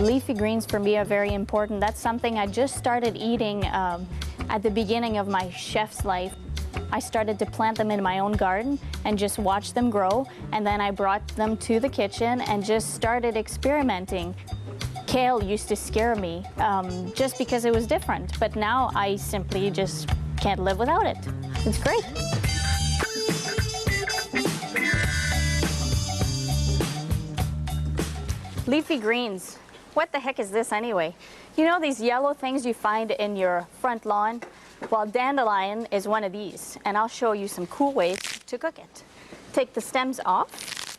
Leafy greens for me are very important. That's something I just started eating at the beginning of my chef's life. I started to plant them in my own garden and just watch them grow, and then I brought them to the kitchen and just started experimenting. Kale used to scare me just because it was different, but now I simply just can't live without it. It's great. Leafy greens. What the heck is this anyway? You know these yellow things you find in your front lawn? Well, dandelion is one of these, and I'll show you some cool ways to cook it. Take the stems off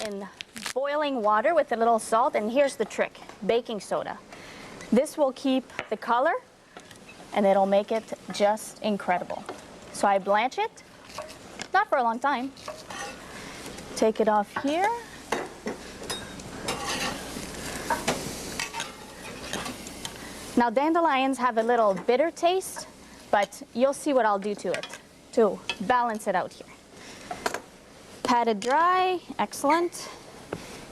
in boiling water with a little salt, and here's the trick, baking soda. This will keep the color, and it'll make it just incredible. So I blanch it, not for a long time. Take it off here. Now, dandelions have a little bitter taste, but you'll see what I'll do to it to balance it out here. Pat it dry, excellent.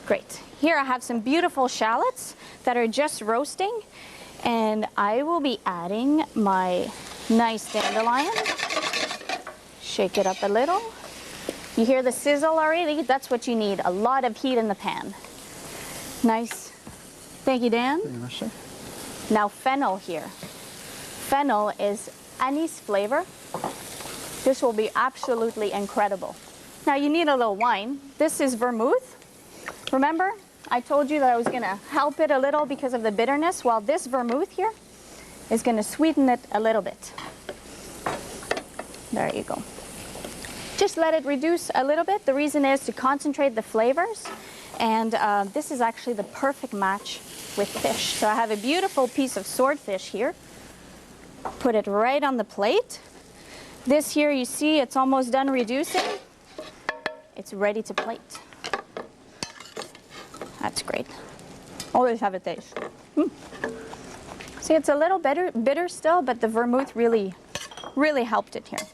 Great. Here I have some beautiful shallots that are just roasting, and I will be adding my nice dandelion. Shake it up a little. You hear the sizzle already? That's what you need, a lot of heat in the pan. Nice. Thank you, Dan. Very much so. Now fennel here. Fennel is anise flavor. This will be absolutely incredible. Now you need a little wine. This is vermouth. Remember, I told you that I was gonna help it a little because of the bitterness. Well, this vermouth here is gonna sweeten it a little bit. There you go. Just let it reduce a little bit. The reason is to concentrate the flavors. And this is actually the perfect match with fish. So I have a beautiful piece of swordfish here. Put it right on the plate. This here, you see, it's almost done reducing. It's ready to plate. That's great. Always have a taste. See, it's a little bitter still, but the vermouth really helped it here.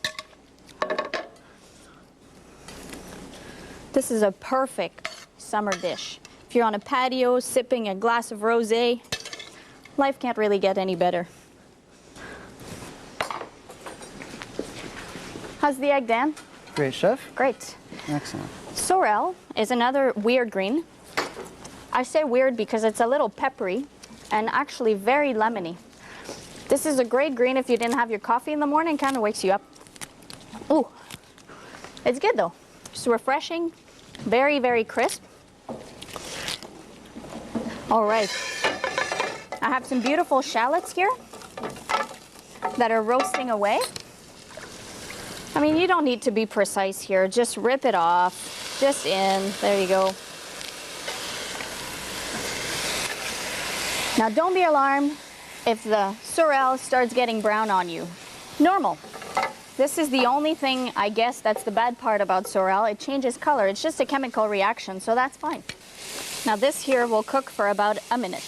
This is a perfect summer dish. If you're on a patio sipping a glass of rosé, life can't really get any better. How's the egg, Dan? Great, chef. Great. Excellent. Sorrel is another weird green. I say weird because it's a little peppery and actually very lemony. This is a great green if you didn't have your coffee in the morning, kind of wakes you up. Ooh, it's good though. It's refreshing, very, very crisp. All right, I have some beautiful shallots here that are roasting away. I mean, you don't need to be precise here. Just rip it off, just in, there you go. Now don't be alarmed if the sorrel starts getting brown on you. Normal. This is the only thing, I guess, that's the bad part about sorrel. It changes color. It's just a chemical reaction, so that's fine. Now this here will cook for about a minute.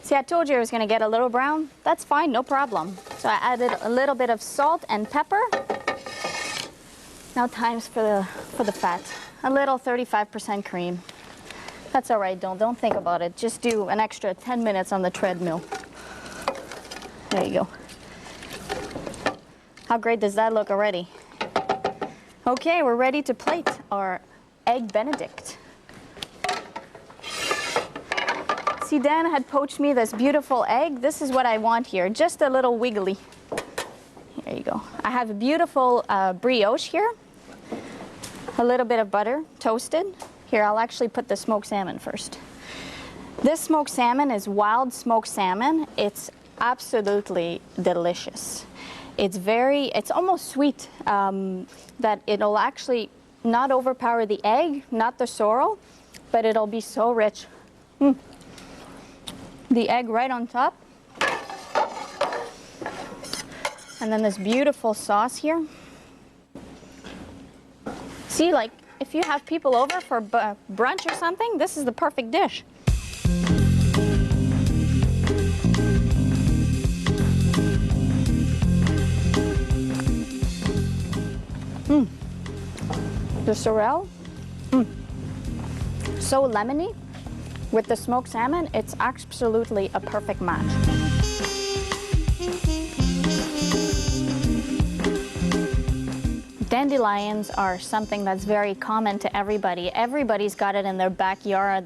See, I told you it was going to get a little brown. That's fine, no problem. So I added a little bit of salt and pepper. Now times for the fat. A little 35% cream. That's all right, don't think about it. Just do an extra 10 minutes on the treadmill. There you go. How great does that look already? Okay, we're ready to plate our egg Benedict. See, Dan had poached me this beautiful egg. This is what I want here, just a little wiggly. There you go. I have a beautiful brioche here. A little bit of butter, toasted. Here, I'll actually put the smoked salmon first. This smoked salmon is wild smoked salmon. It's absolutely delicious. It's almost sweet, that it'll actually not overpower the egg, not the sorrel, but it'll be so rich. The egg right on top. And then this beautiful sauce here. See, like, if you have people over for brunch or something, this is the perfect dish. The sorrel, so lemony with the smoked salmon. It's absolutely a perfect match. Dandelions are something that's very common to everybody. Everybody's got it in their backyard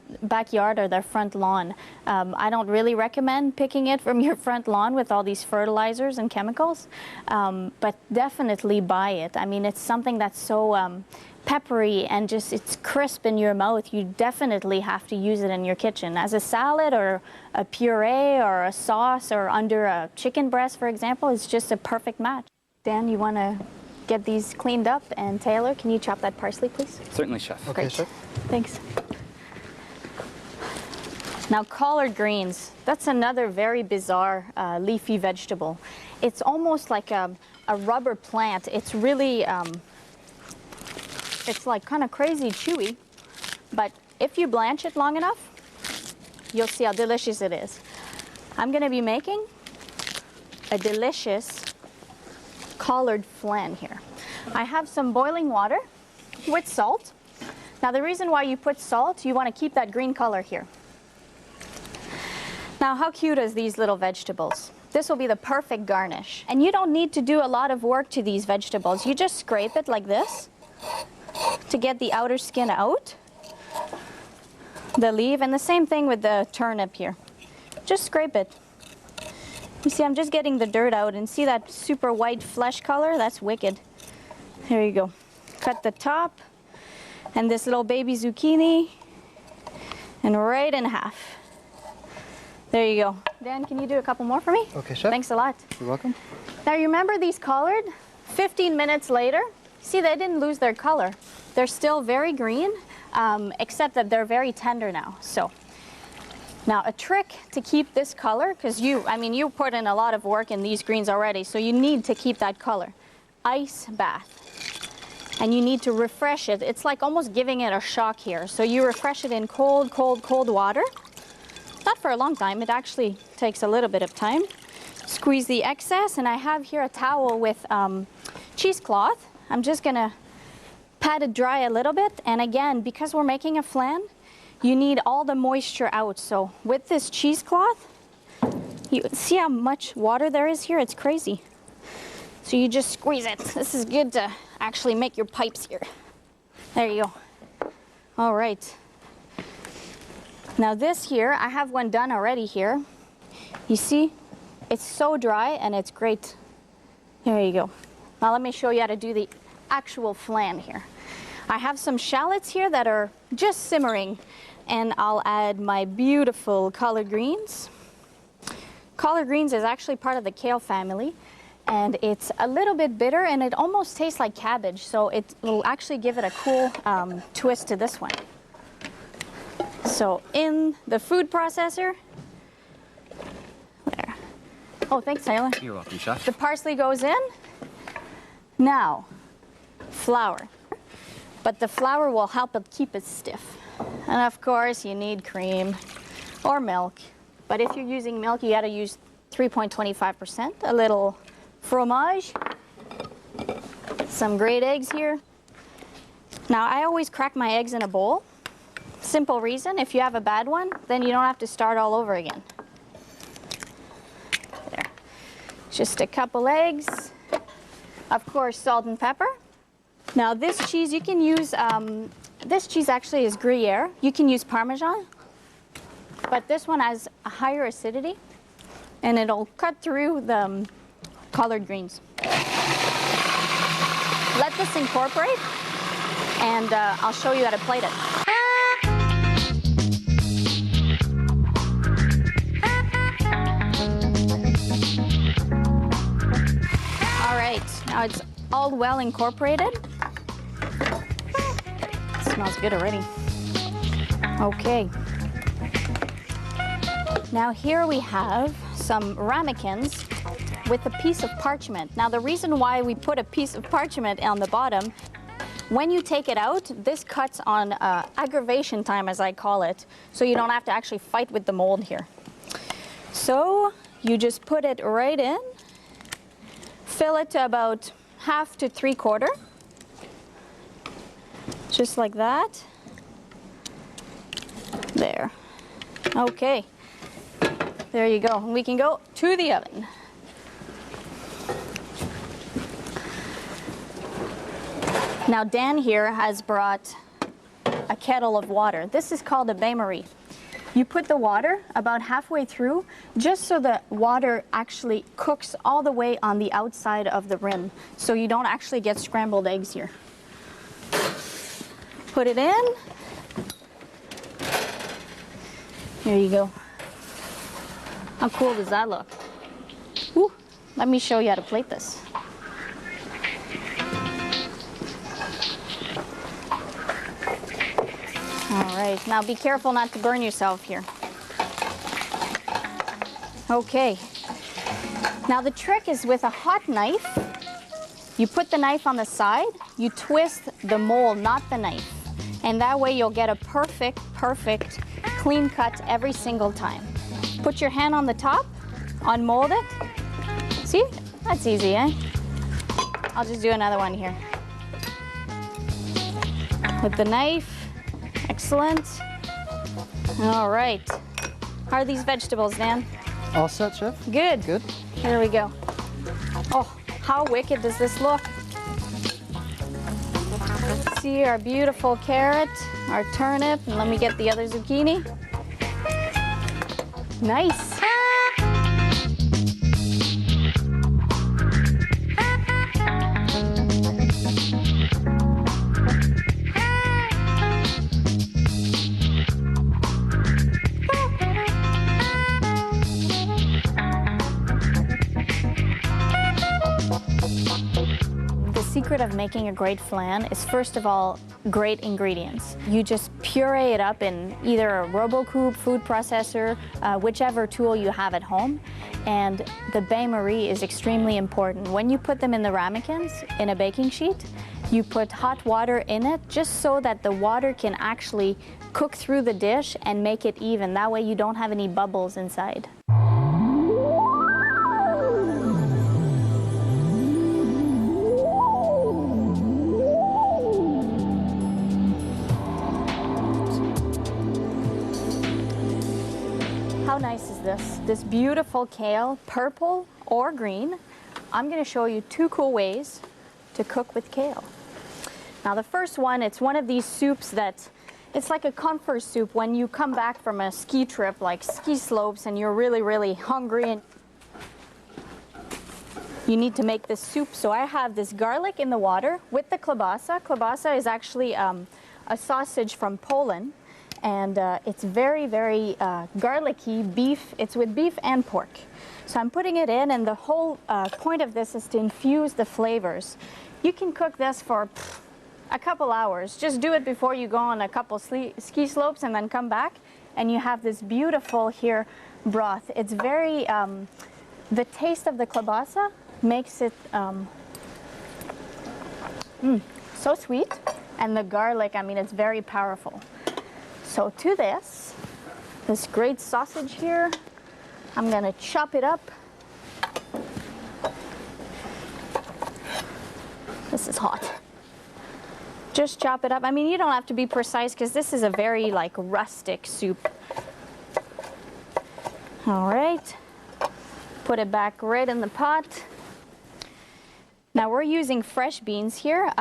or their front lawn. I don't really recommend picking it from your front lawn with all these fertilizers and chemicals, but definitely buy it. I mean, it's something that's so peppery and just it's crisp in your mouth. You definitely have to use it in your kitchen as a salad or a puree or a sauce or under a chicken breast, for example. It's just a perfect match. Dan, you want to get these cleaned up, and Taylor, can you chop that parsley, please? Certainly, Chef. Okay, Great. Chef. Thanks. Now, collard greens, that's another very bizarre leafy vegetable. It's almost like a rubber plant. It's really, it's like kind of crazy chewy, but if you blanch it long enough, you'll see how delicious it is. I'm gonna be making a delicious collard flan here. I have some boiling water with salt. Now the reason why you put salt, you want to keep that green color here. Now how cute is these little vegetables? This will be the perfect garnish. And you don't need to do a lot of work to these vegetables. You just scrape it like this to get the outer skin out, the leaf, and the same thing with the turnip here. Just scrape it. You see, I'm just getting the dirt out, and see that super white flesh color? That's wicked. There you go. Cut the top, and this little baby zucchini, and right in half. There you go. Dan, can you do a couple more for me? Okay, Chef. Thanks a lot. You're welcome. Now, you remember these collard? 15 minutes later, see, they didn't lose their color. They're still very green, except that they're very tender now. So. Now, a trick to keep this color, because you put in a lot of work in these greens already, so you need to keep that color. Ice bath. And you need to refresh it. It's like almost giving it a shock here. So you refresh it in cold, cold, cold water. Not for a long time. It actually takes a little bit of time. Squeeze the excess, and I have here a towel with cheesecloth. I'm just going to pat it dry a little bit. And again, because we're making a flan, you need all the moisture out. So with this cheesecloth, you see how much water there is here? It's crazy. So you just squeeze it. This is good to actually make your pipes here. There you go. All right. Now this here, I have one done already here. You see, it's so dry and it's great. There you go. Now let me show you how to do the actual flan here. I have some shallots here that are just simmering, and I'll add my beautiful collard greens. Collard greens is actually part of the kale family, and it's a little bit bitter, and it almost tastes like cabbage, so it will actually give it a cool twist to this one. So in the food processor, there. Oh, thanks, Taylor. You're welcome, Chef. The parsley goes in. Now, flour. But the flour will help it keep it stiff. And of course, you need cream or milk. But if you're using milk, you gotta use 3.25%. A little fromage. Some great eggs here. Now, I always crack my eggs in a bowl. Simple reason, if you have a bad one, then you don't have to start all over again. There. Just a couple eggs. Of course, salt and pepper. Now this cheese, you can use, this cheese actually is Gruyere. You can use Parmesan, but this one has a higher acidity, and it'll cut through the collard greens. Let this incorporate, and I'll show you how to plate it. All right, now it's all well incorporated. Smells good already. Okay. Now here we have some ramekins with a piece of parchment. Now the reason why we put a piece of parchment on the bottom, when you take it out, this cuts on aggravation time, as I call it, so you don't have to actually fight with the mold here. So you just put it right in, fill it to about 1/2 to 3/4, just like that. There. Okay. There you go. We can go to the oven. Now Dan here has brought a kettle of water. This is called a bain-marie. You put the water about halfway through just so the water actually cooks all the way on the outside of the rim, so you don't actually get scrambled eggs here. Put it in. There you go. How cool does that look? Ooh, let me show you how to plate this. All right, now be careful not to burn yourself here. Okay, now the trick is with a hot knife, you put the knife on the side, you twist the mold, not the knife. And that way you'll get a perfect clean cut every single time. Put your hand on the top, unmold it. See, that's easy, eh? I'll just do another one here. With the knife. Excellent. All right. How are these vegetables, Dan? All set, Chef. Good. Good. Here we go. Oh, how wicked does this look? See our beautiful carrot, our turnip, and let me get the other zucchini. Nice. The secret of making a great flan is, first of all, great ingredients. You just puree it up in either a RoboCoupe food processor, whichever tool you have at home, and the bain-marie is extremely important. When you put them in the ramekins, in a baking sheet, you put hot water in it just so that the water can actually cook through the dish and make it even. That way you don't have any bubbles inside. How nice is this? This beautiful kale, purple or green. I'm going to show you two cool ways to cook with kale. Now the first one, it's one of these soups that, it's like a comfort soup when you come back from a ski trip, like ski slopes, and you're really hungry and you need to make this soup. So I have this garlic in the water with the kielbasa. Kielbasa is actually a sausage from Poland. And it's very garlicky beef. It's with beef and pork. So I'm putting it in, and the whole point of this is to infuse the flavors. You can cook this for a couple hours. Just do it before you go on a couple ski slopes and then come back, and you have this beautiful here broth. It's very, the taste of the kielbasa makes it so sweet, and the garlic, I mean, it's very powerful. So to this great sausage here, I'm gonna chop it up. This is hot. Just chop it up. I mean, you don't have to be precise because this is a very like rustic soup. All right, put it back right in the pot. Now we're using fresh beans here.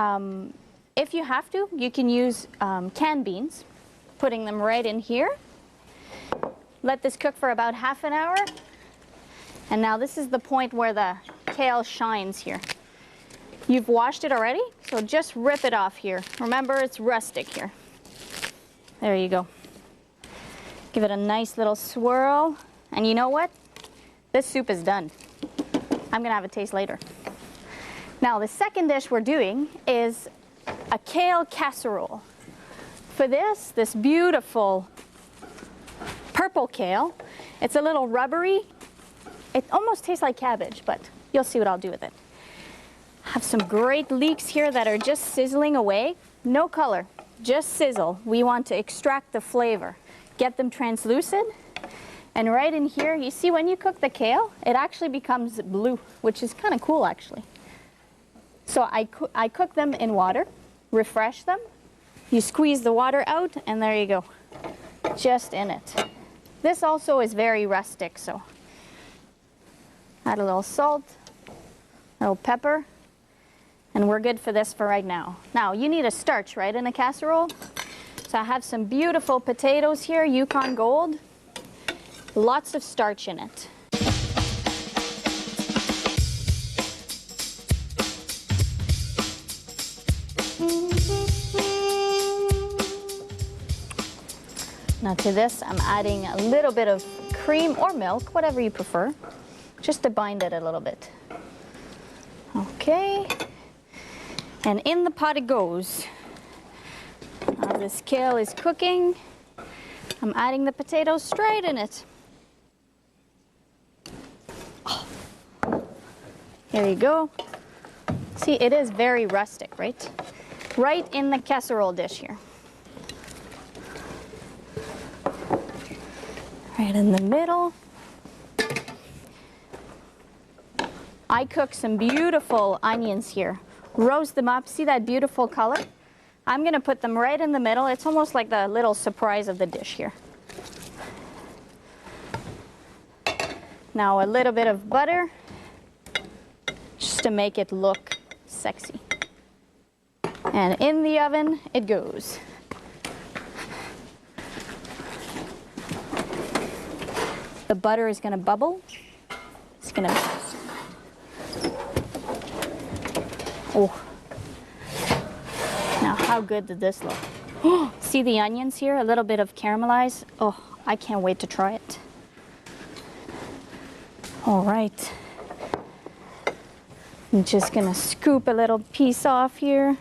If you have to, you can use canned beans. Putting them right in here. Let this cook for about half an hour. And now this is the point where the kale shines here. You've washed it already, so just rip it off here. Remember, it's rustic here. There you go. Give it a nice little swirl. And you know what? This soup is done. I'm gonna have a taste later. Now the second dish we're doing is a kale casserole. For this beautiful purple kale, it's a little rubbery. It almost tastes like cabbage, but you'll see what I'll do with it. Have some great leeks here that are just sizzling away. No color, just sizzle. We want to extract the flavor. Get them translucent. And right in here, you see when you cook the kale, it actually becomes blue, which is kind of cool actually. So I cook them in water, refresh them. You squeeze the water out, and there you go. just in it. This also is very rustic, so add a little salt, a little pepper, and we're good for this for right now. Now, you need a starch, right, in a casserole? So I have some beautiful potatoes here, Yukon Gold. Lots of starch in it. Now to this, I'm adding a little bit of cream or milk, whatever you prefer, just to bind it a little bit. Okay, and in the pot it goes. Now this kale is cooking. I'm adding the potatoes straight in it. Here you go. See, it is very rustic, right? Right in the casserole dish here. Right in the middle. I cook some beautiful onions here. Roast them up. See that beautiful color? I'm going to put them right in the middle. It's almost like the little surprise of the dish here. Now a little bit of butter, just to make it look sexy. And in the oven it goes. The butter is going to bubble. It's going to... Oh. Now, how good did this look? See the onions here? A little bit of caramelized. Oh, I can't wait to try it. All right. I'm just going to scoop a little piece off here.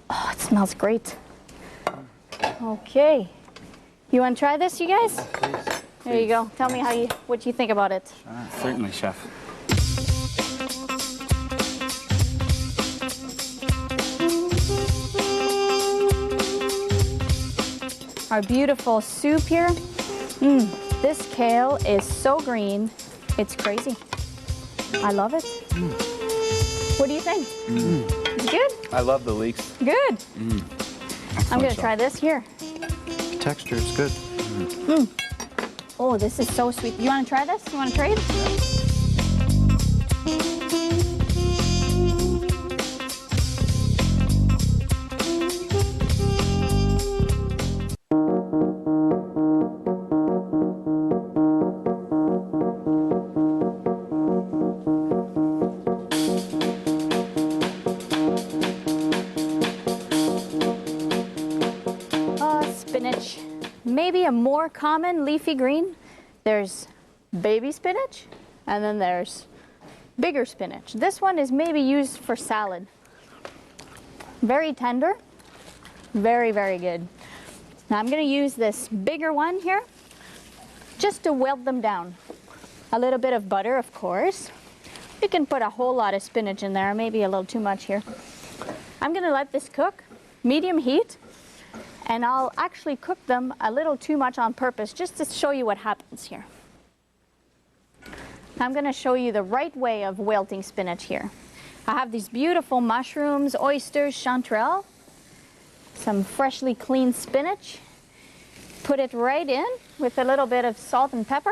Oh, it smells great. Okay. You want to try this, you guys? Please. There you go. Tell me what you think about it. Certainly, Chef. Our beautiful soup here. This kale is so green, it's crazy. I love it. What do you think? It's good? I love the leeks. Good. I'm going to try this here. The texture is good. Oh, this is so sweet. You want to try this? You want to trade? Spinach. Maybe a more common leafy green. There's baby spinach, and then there's bigger spinach. This one is maybe used for salad. Very tender, very, very good. Now I'm going to use this bigger one here just to wilt them down. A little bit of butter, of course. You can put a whole lot of spinach in there, maybe a little too much here. I'm going to let this cook, medium heat. And I'll actually cook them a little too much on purpose just to show you what happens here. I'm going to show you the right way of wilting spinach here. I have these beautiful mushrooms, oysters, chanterelle, some freshly cleaned spinach. Put it right in with a little bit of salt and pepper.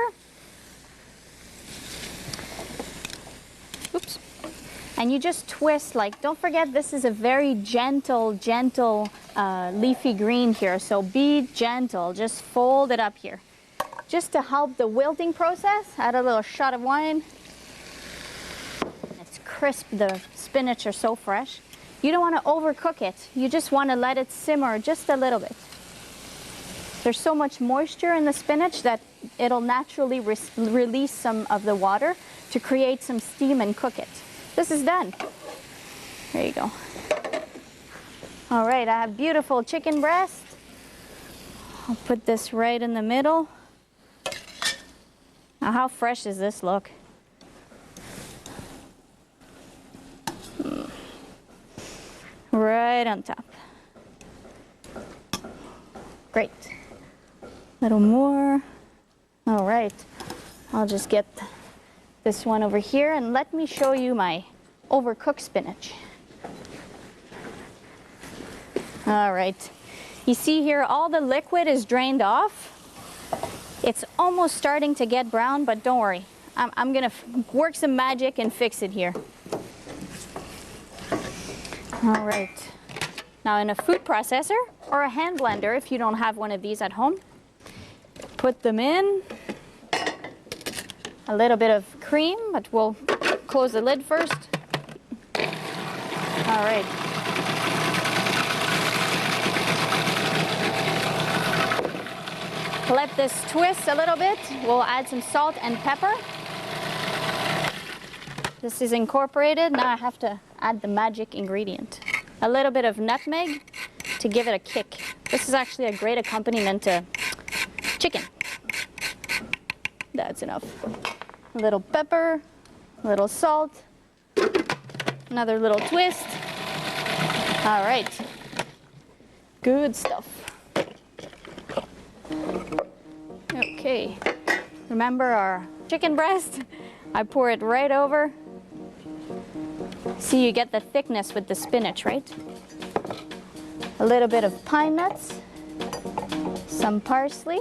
Oops. And you just twist, like, don't forget this is a very gentle leafy green here, so be gentle, just fold it up here. Just to help the wilting process, add a little shot of wine. It's crisp, the spinach are so fresh. You don't want to overcook it, you just want to let it simmer just a little bit. There's so much moisture in the spinach that it'll naturally release some of the water to create some steam and cook it. This is done. There you go. All right, I have beautiful chicken breast. I'll put this right in the middle. Now, how fresh does this look? Right on top. Great. A little more. All right, I'll just get this one over here, and let me show you my overcooked spinach. All right, You see here, all the liquid is drained off. It's almost starting to get brown, but don't worry. I'm gonna work some magic and fix it here. All right. Now in a food processor or a hand blender, if you don't have one of these at home, put them in. A little bit of cream, but we'll close the lid first. All right. Let this twist a little bit. We'll add some salt and pepper. This is incorporated. Now I have to add the magic ingredient. A little bit of nutmeg to give it a kick. This is actually a great accompaniment to chicken. That's enough. A little pepper, a little salt, another little twist. All right. Good stuff. Okay. Remember our chicken breast? I pour it right over. See, you get the thickness with the spinach, right? A little bit of pine nuts, some parsley.